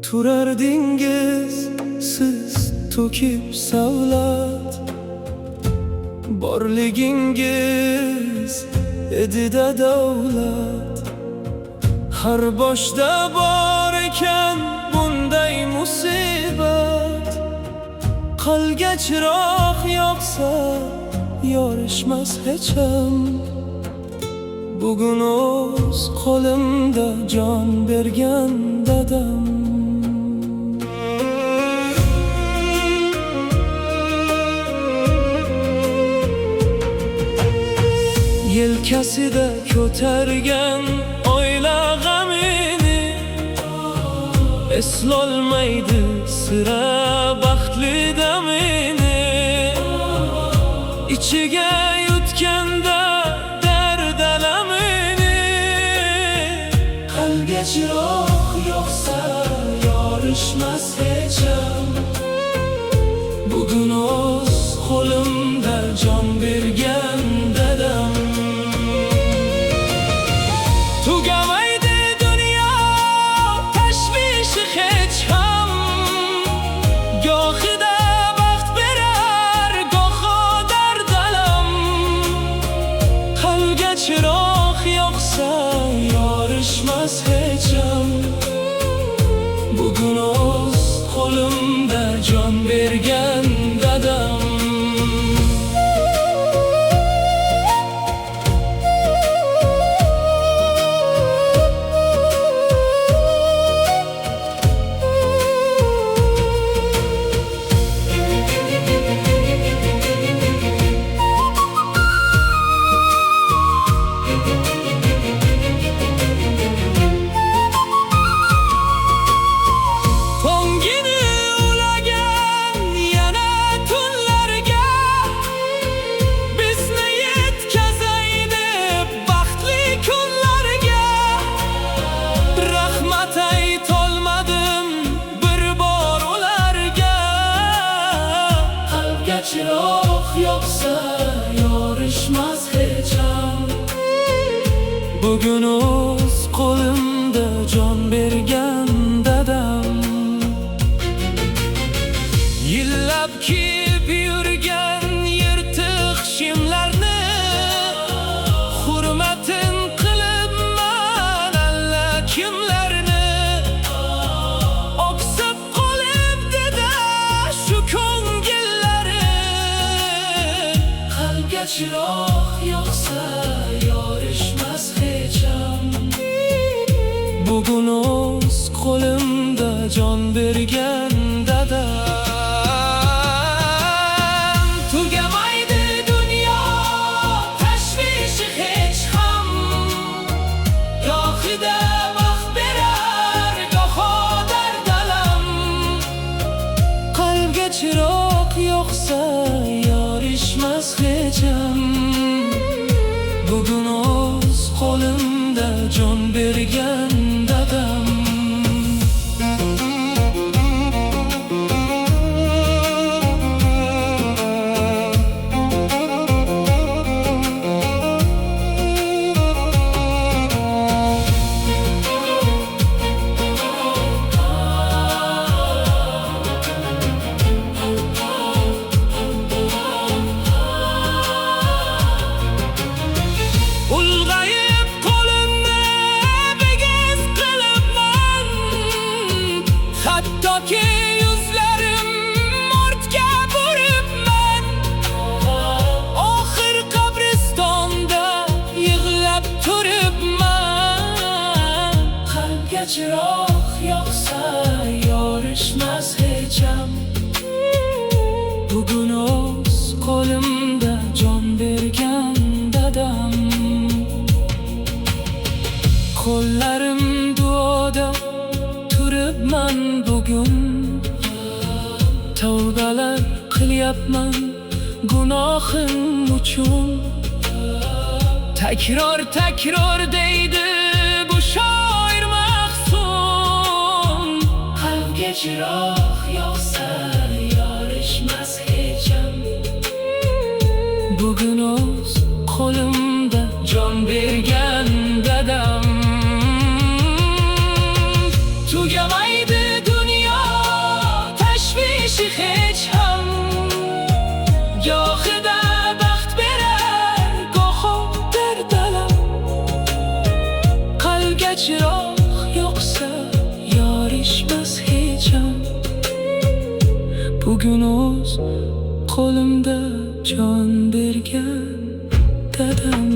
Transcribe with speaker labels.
Speaker 1: Turar dengiz siz to'kib savlat, borligingiz edida davlat. Har boshda bor ekan bunday musibat, qalbga chiroq yoqsa yorishmas hecham. Bugun o'z qo'limda jon bergan dadam. Yelkasida ko'targan oila g'amini, eslolmaydi sira baxtli damini. Ichiga yutganda dard alamini, qalbga chiroq yoqsa yorishmas hecham. Bugun o'z qo'limda jon bergan dadam. Tugamaydi dunyo tashvishi hech ham, gohida baxt berar, goho dard alam. Qalbga chiroq yoqsa yorishmas hecham. Bugun o'z qo'limda jon bergan dadam. Chiroq yoqsa yorishmas hecham. Bugun o'z qo'limda jon bergan dadam. Yillab kiyib yurgan yirtiq shimlarni, hurmatin qilibman alla kimlarni. Oqsab qolibdi-da shu chiroq yoqsa yorishmas hecham. Bugun o'z qo'limda jon bergan dadam. Tugamaydi dunyo tashvishi hech ham, gohida baxt berar, goho dard alam. Qalbga chiroq yoqsa yorishmas hecham. Bugun o'z qo'limda jon bergan dadam. Hattoki yuzlarim ortga buribman, oxir qabristonda yig'lab turibman. Qalbga chiroq yoqsa yorishmas hecham. Bugun o'z qo'limda jon bergan dadam. Qo'llarim duoda turibman bugun, tavbalar qilyapman gunohim uchun. Takror deydi bu shoir mahzun. Qalbga chiroq yoqsa yorishmas hecham. Bugun o'z qo'limda jon bergan dadam. Tugamaydi dunyo tashvishi hech ham. Gohida baxt berar, goho dardalam. Qalbga chiroq yoqsa yorishmas hecham. Bugun o'z qo'limda jon bergan dadam.